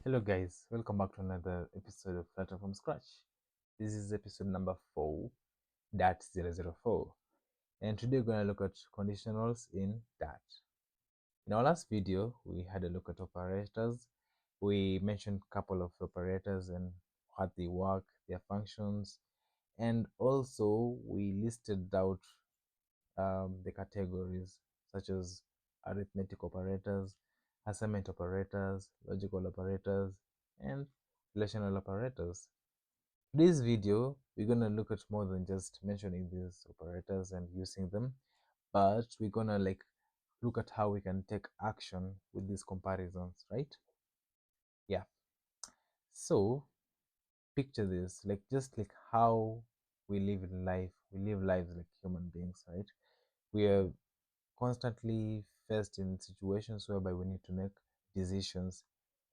Hello guys, welcome back to another episode of Flutter from Scratch. This is episode number 4.004, and today we're going to look at conditionals in Dart. In our last video, we had a look at operators. We mentioned a couple of operators and what they work, their functions, and also we listed out the categories such as arithmetic operators, assignment operators, logical operators, and relational operators. Today's video, we're going to look at more than just mentioning these operators and using them, but we're going to look at how we can take action with these comparisons, right? Yeah. So picture this, just like how we live in life. We live lives like human beings, right? We are constantly faced in situations whereby we need to make decisions,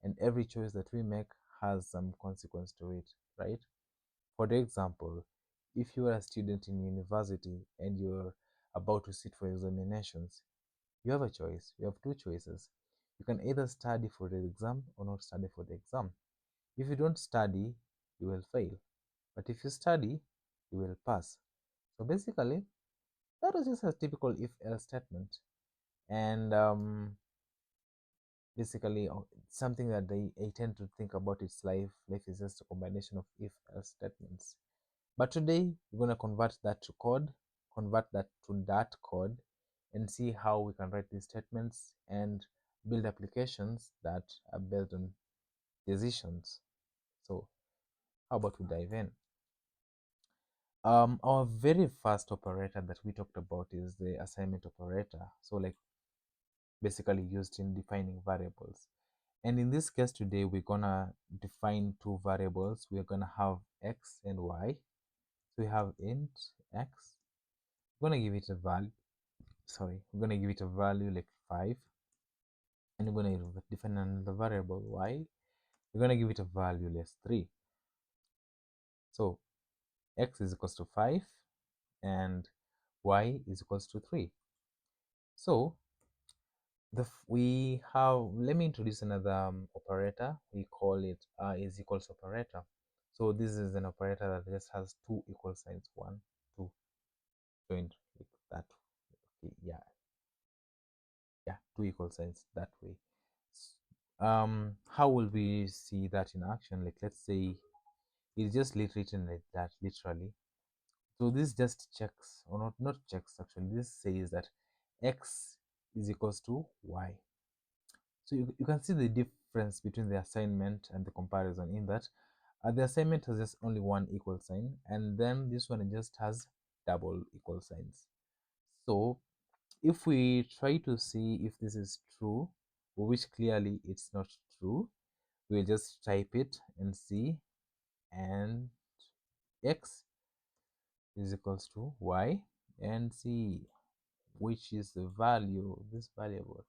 and every choice that we make has some consequence to it, right? For example, if you are a student in university and you're about to sit for examinations, you have a choice. You have two choices. You can either study for the exam or not study for the exam. If you don't study, you will fail. But if you study, you will pass. So basically, that was just a typical if else statement. And basically, something that I tend to think about is life. Life is just a combination of if else statements. But today we're going to convert that to code, convert that to Dart code, and see how we can write these statements and build applications that are based on decisions. So how about we dive in? Our very first operator that we talked about is the assignment operator. So basically used in defining variables. And in this case today, we're gonna define two variables. We're gonna have x and y. So we have int x. We're gonna give it a value. Sorry, we're gonna give it a value like 5, and we're gonna define another variable y. We're gonna give it a value less 3. So x is equals to 5 and y is equals to 3. So we have, let me introduce another operator. We call it is equals operator. So this is an operator that just has two equal signs, 1, 2, joined like that. Okay, yeah, two equal signs that way. How will we see that in action? Like, let's say it's just written like that, literally. So this just checks, or not checks actually, this says that x is equals to y. So you can see the difference between the assignment and the comparison in that the assignment has just only one equal sign, and then this one just has double equal signs. So if we try to see if this is true, which clearly it's not true, we'll just type it and see, and x is equals to y, and see which is the value of this variable,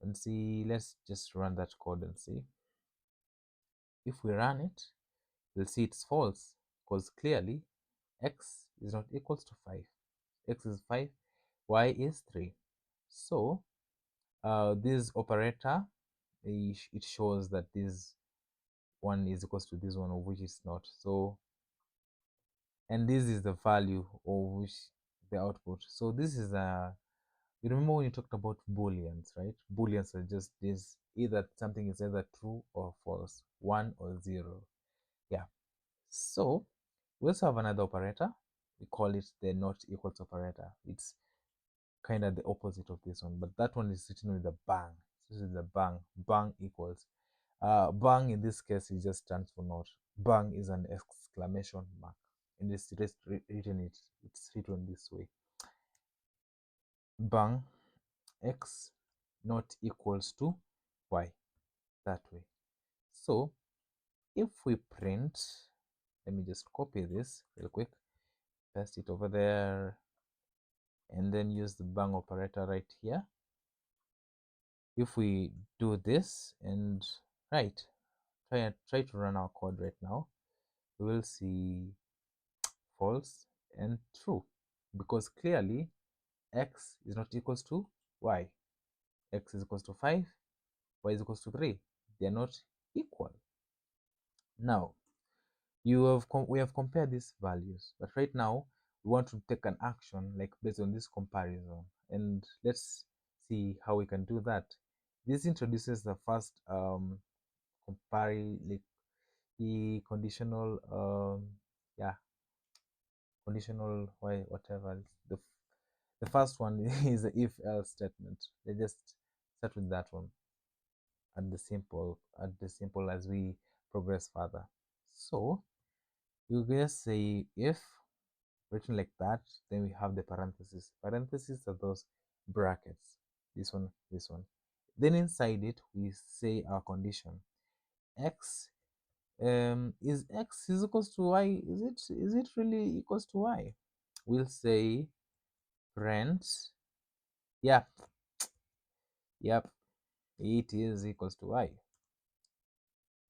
and see, let's just run that code and see. If we run it, we'll see it's false, because clearly x is not equals to 5. X is 5, y is 3. So this operator, it shows that this one is equals to this one, of which it's not. So, and this is the value of which the output. So this is you remember when you talked about booleans, right? Booleans are just this, either something is either true or false, 1 or 0. Yeah. So we also have another operator. We call it the not equals operator. It's kind of the opposite of this one, but that one is written with a bang. This is the bang. Bang equals. Bang in this case it just stands for not. Bang is an exclamation mark. In this it's written this way. Bang x not equals to y, that way. So if we print, let me just copy this real quick, paste it over there, and then use the bang operator right here. If we do this and try to run our code right now, we will see false and true, because clearly x is not equals to y. X is equals to 5, y is equals to 3. They are not equal. Now we have compared these values, but right now we want to take an action like based on this comparison, and let's see how we can do that. This introduces the first like the conditional yeah, conditional why whatever the first one is the if else statement. They just start with that one at the simple as we progress further. So you just say if written like that, then we have the parentheses. Parentheses are those brackets. This one, this one. Then inside it, we say our condition. X is x is equals to y. Is it really equals to y? We'll say print. Yep, yep. It is equals to y.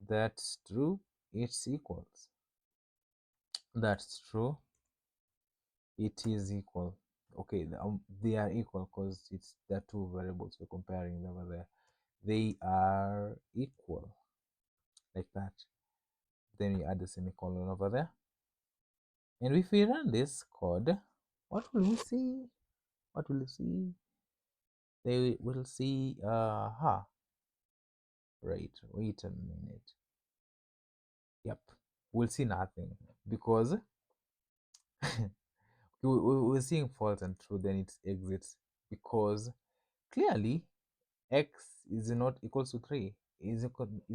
That's true. It's equals. That's true. It is equal. Okay, they are equal because it's there are two variables we're comparing over there. They are equal like that. Then we add the semicolon over there. And if we run this code, what will we see? What will we see? They will see right, wait a minute. Yep, we'll see nothing because we're seeing false and true, then it exits because clearly x is not equals to 3, is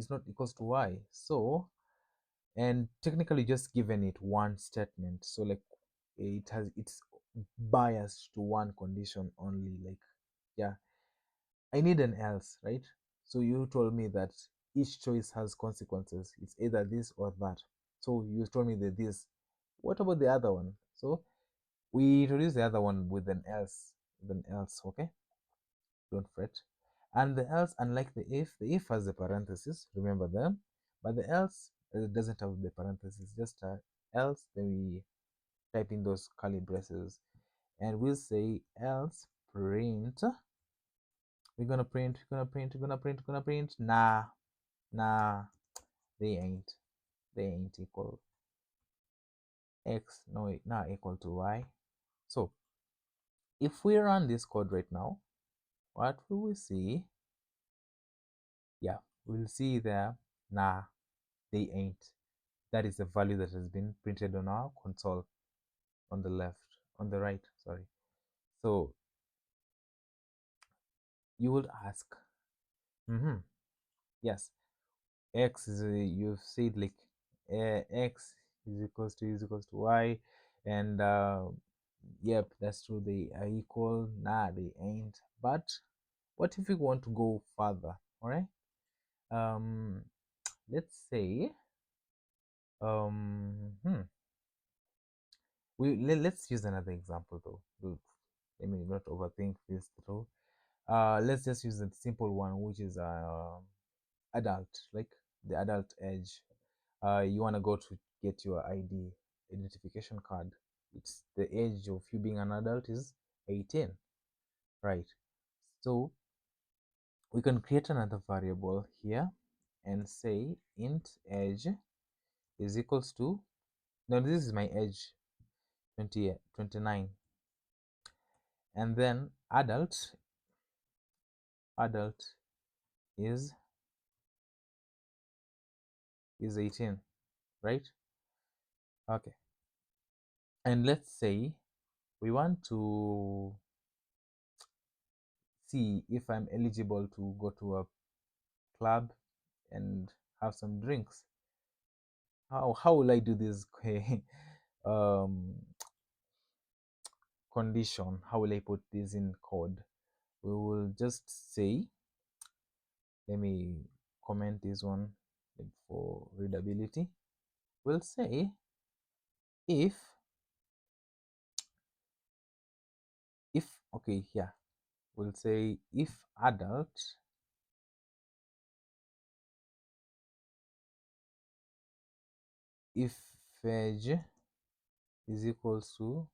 not equals to y. So, and technically just given it one statement, so like it's biased to one condition only. Like, yeah, I need an else, right? So you told me that each choice has consequences. It's either this or that. So you told me that this. What about the other one? So we introduce the other one with an else. With an else, okay? Don't fret. And the else, unlike the if has the parentheses, remember them. But the else doesn't have the parentheses, just else. Then we type in those curly braces, and we'll say else print. We're gonna print. Nah, nah, they ain't. They ain't equal. X no not equal to y. So if we run this code right now, what will we see? Yeah, we'll see there. Nah, they ain't. That is the value that has been printed on our console on the left, on the right, sorry. So you would ask, yes, x is you've said like x is equals to y, and yep, that's true, they are equal. Nah, they ain't. But what if we want to go further? All right, um let's say um hmm, let's use another example though. Let me not overthink this through. Let's just use a simple one, which is adult, like the adult age. You want to go to get your identification card. It's the age of you being an adult is 18, right? So we can create another variable here and say int age is equals to, now this is my age, 29, and then adult is 18, right? Okay, and let's say we want to see if I'm eligible to go to a club and have some drinks. How will I do this um, condition? How will I put this in code? We will just say, let me comment this one for readability. We'll say if okay, yeah, we'll say if adult if age is equals to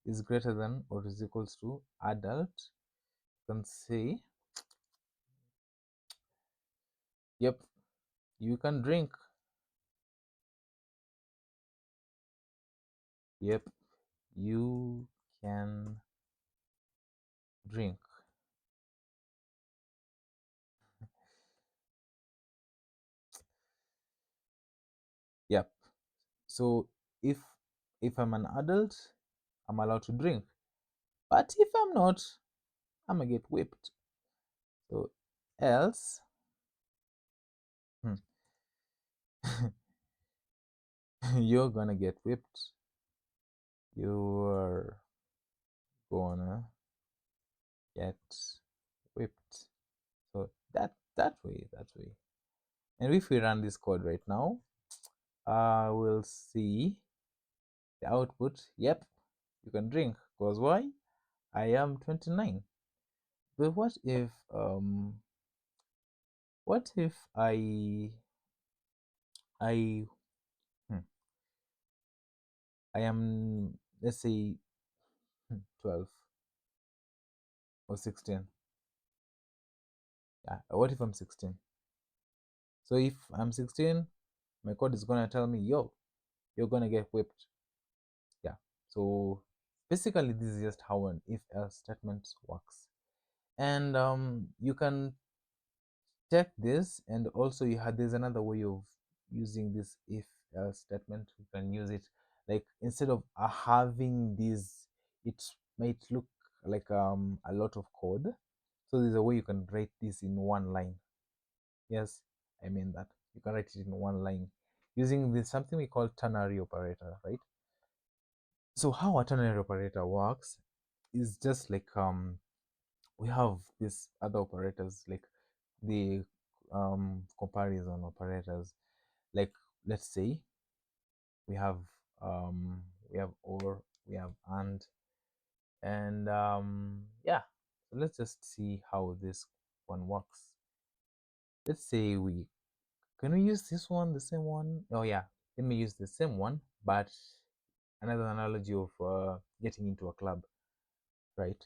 is greater than or is equals to adult, you can say Yep, you can drink. Yep, you can drink. Yep. So if I'm an adult, I'm allowed to drink. But if I'm not, I'm gonna get whipped. So else, hmm, you're gonna get whipped. You're gonna get whipped. So that way. And if we run this code right now, we'll see the output. Yep, you can drink. Because why? I am 29. But what if I hmm, I am, let's say, 12 or 16. Yeah, what if I'm 16? So if I'm 16, my code is gonna tell me, yo, you're gonna get whipped. Yeah. So basically, this is just how an if else statement works. And you can check this, and also there's another way of using this if else statement. You can use it like instead of having this, it might look like a lot of code. So there's a way you can write this in one line. Yes, I mean that. You can write it in one line using this something we call ternary operator, right? So how a ternary operator works is just like we have these other operators like the comparison operators. Like let's say we have um we have or, we have and yeah. So let's just see how this one works. Let's say we can we use this one, the same one? Oh yeah, let me use the same one, but another analogy of getting into a club, right?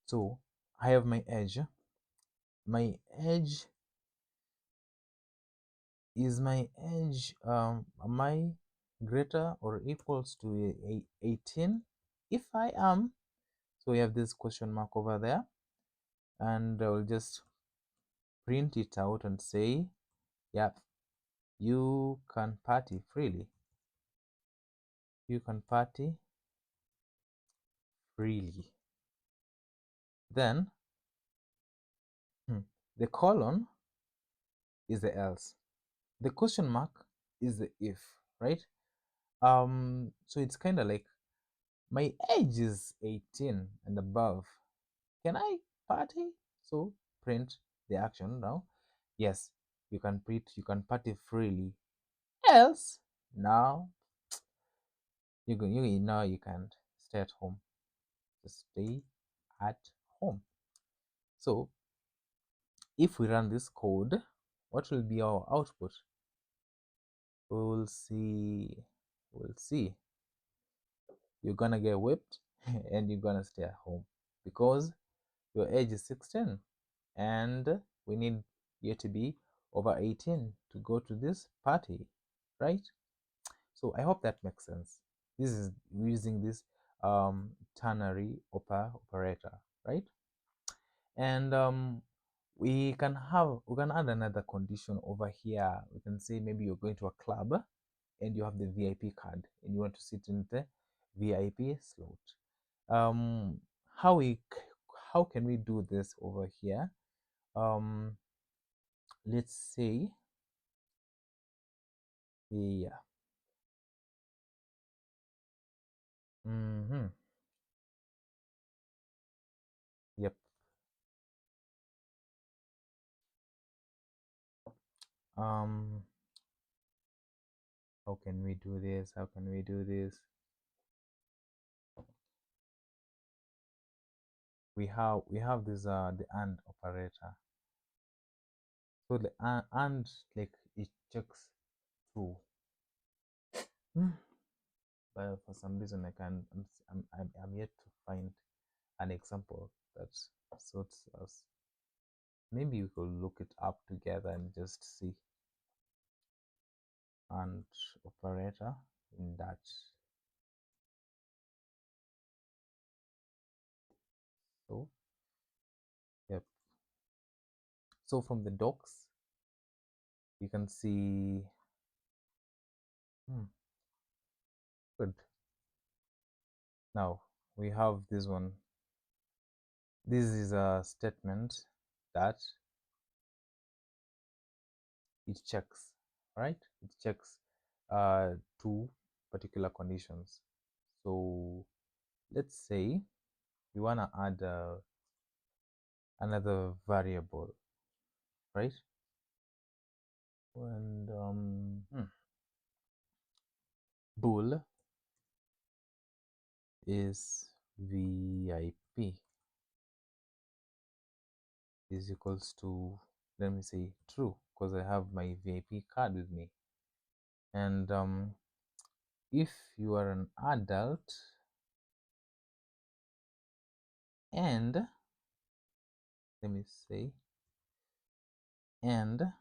So I have my edge. My edge is my edge. Am I greater or equals to 18? If I am, so we have this question mark over there, and I'll just print it out and say, yeah, you can party freely. You can party freely. Then the colon is the else. The question mark is the if, right? So it's kind of like my age is 18 and above. Can I party? So print the action now. Yes, you can party freely. Else, now you can't stay at home. Just stay at home. So if we run this code, what will be our output? We'll see. We'll see. You're gonna get whipped and you're gonna stay at home because your age is 16 and we need you to be over 18 to go to this party, right? So I hope that makes sense. This is using this ternary operator, right? And we can add another condition over here. We can say maybe you're going to a club and you have the VIP card and you want to sit in the VIP slot. Um, how we how can we do this over here? Um, let's say, yeah. Mm-hmm. Yep. Um, how can we do this? How can we do this? We have this the AND operator. So the AND, like, it checks two. But for some reason I can I'm yet to find an example that suits us. maybe we could look it up together and just see. And operator in that. So yep. So from the docs, you can see good. Now we have this one. This is a statement that it checks, right? It checks two particular conditions. So let's say we want to add another variable, right? And bool is VIP is equals to, let me say, true, because I have my VIP card with me. And if you are an adult and, let me say, and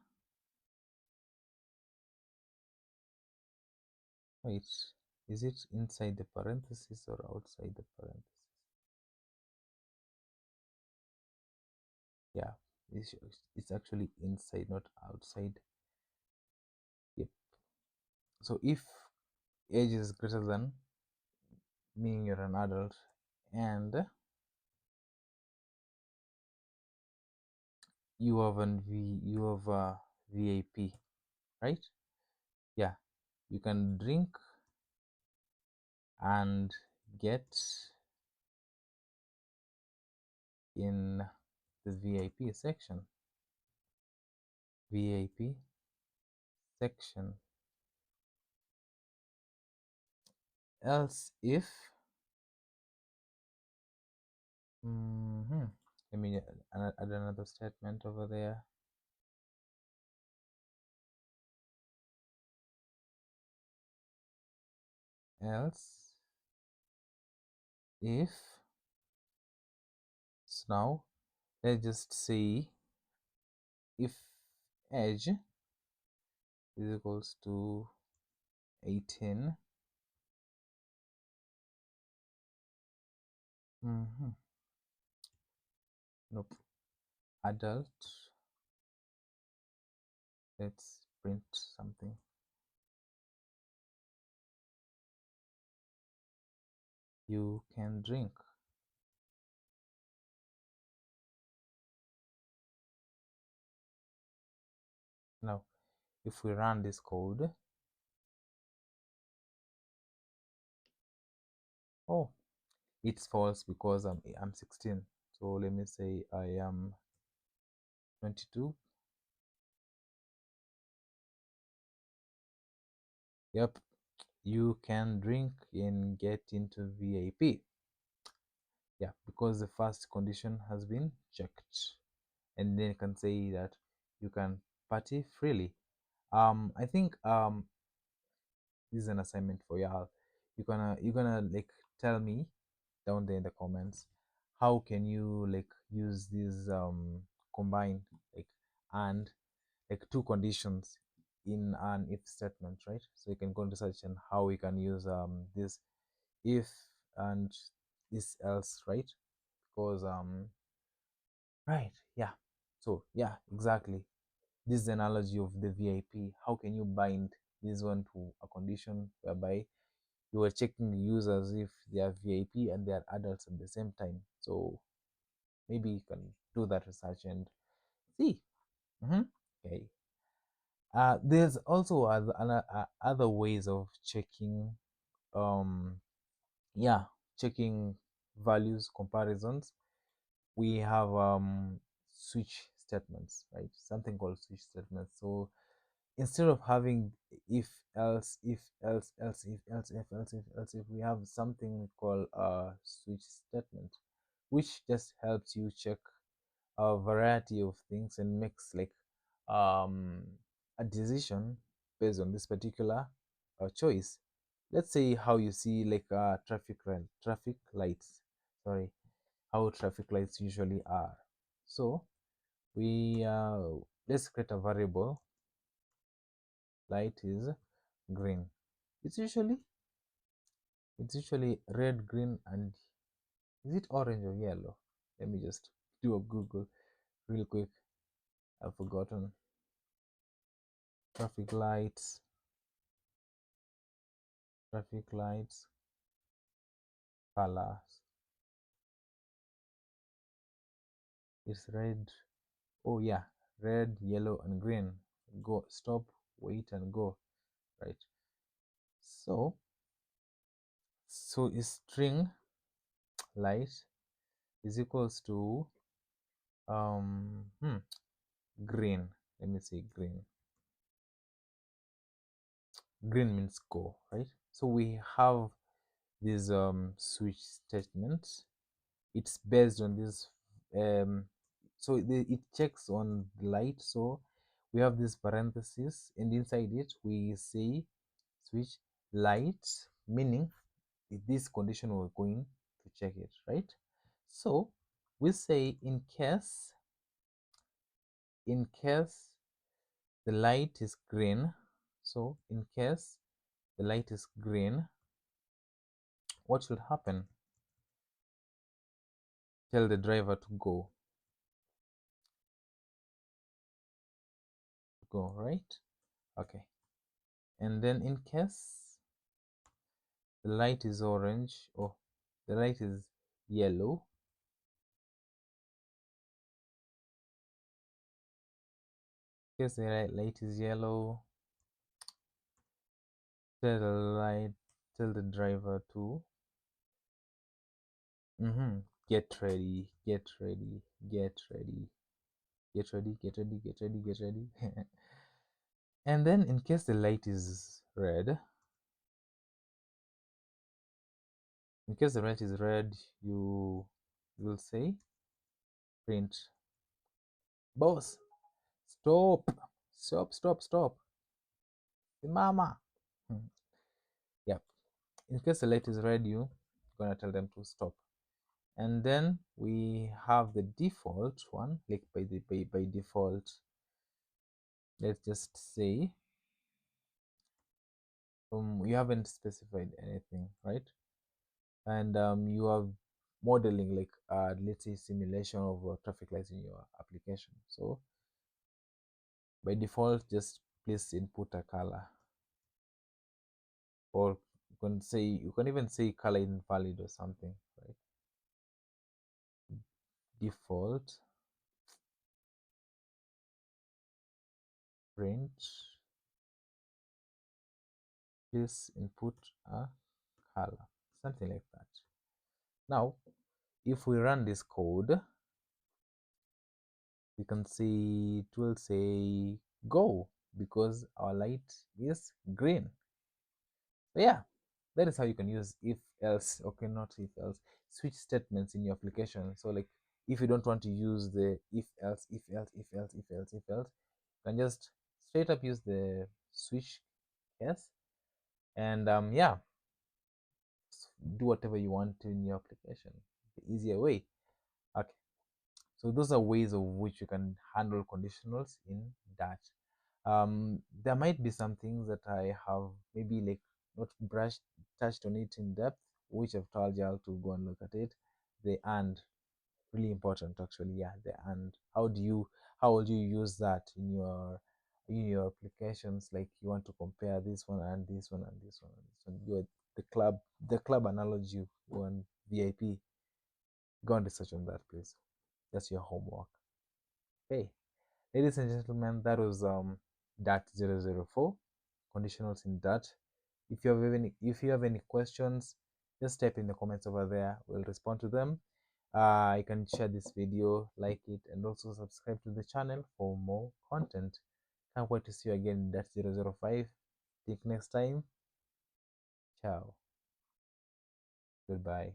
wait, is it inside the parenthesis or outside the parenthesis? Yeah, it's actually inside, not outside. Yep. So if age is greater than, meaning you're an adult, and you have a VIP, right? Yeah, you can drink and get in the VIP section. VIP section. Else if let me add another statement over there. Else if, so now let's just say if age is equals to 18, nope, adult, let's print something, you can drink. Now if we run this code, oh, it's false because I'm 16. So let me say I am 22. Yep, you can drink and get into VIP. Yeah, because the first condition has been checked, and then you can say that you can party freely. I think this is an assignment for y'all. You're gonna like tell me down there in the comments how can you like use these combine like and like two conditions in an if statement, right? So you can go into search and how we can use this if and this else, right? Because right, yeah. So yeah, exactly, this is the analogy of the VIP. How can you bind this one to a condition whereby you are checking the users if they are VIP and they are adults at the same time? So maybe you can do that research and see. Okay. There's also other ways of checking, um, yeah, checking values comparisons. We have switch statements, right? Something called switch statements. So instead of having if else if else if else if else if, we have something called a switch statement, which just helps you check a variety of things and makes like um a decision based on this particular choice. Let's say how you see like traffic lights, sorry, how traffic lights usually are. So we let's create a variable. Light is green. It's usually red, green, and is it orange or yellow? Let me just do a Google real quick. I've forgotten. Traffic lights, traffic lights, colors. It's red. Oh yeah, red, yellow, and green. Go, stop, wait, and go. Right. So, is string light is equals to green. Let me say green. Green means go, right? So we have this switch statement. It's based on this so it checks on the light. So we have this parenthesis, and inside it we say switch light, meaning this condition we're going to check it, right? So we say in case the light is green. So in case the light is green, what should happen? Tell the driver to go, right? Okay. And then in case the light is orange, or the light is yellow, in case the light is yellow, tell the driver to get ready, get ready, get ready, get ready, get ready, get ready, get ready. And then in case the light is red, in case the light is red, you will say print. Boss, stop, stop, stop, stop. Mama. Yep. In case the light is red, you're gonna tell them to stop. And then we have the default one, like by default. Let's just say you haven't specified anything, right? And you are modeling, like let's say simulation of traffic lights in your application. So by default, just please input a color, or you can even say color invalid or something, right? Default print, please input a color, something like that. Now if we run this code, we can see it will say go, because our light is green. So yeah, that is how you can use if else, okay, not if else, switch statements in your application. So like if you don't want to use the if else, if else, if else, if else, if else, you can just straight up use the switch case, and yeah, do whatever you want to in your application the easier way. Okay, so those are ways of which you can handle conditionals in Dart. There might be some things that I have maybe like not touched on it in depth, which I've told y'all to go and look at it. The and, really important actually. Yeah, the and. How will you use that in your applications? Like you want to compare this one and this one and this one and this one. You're the club analogy one VIP. Go and research on that, please. That's your homework. Okay, ladies and gentlemen, that was Dart 004, conditionals in Dart. If you have any questions, just type in the comments over there. We'll respond to them. You can share this video, like it, and also subscribe to the channel for more content. Can't wait to see you again in Dart 005. Till next time. Ciao. Goodbye.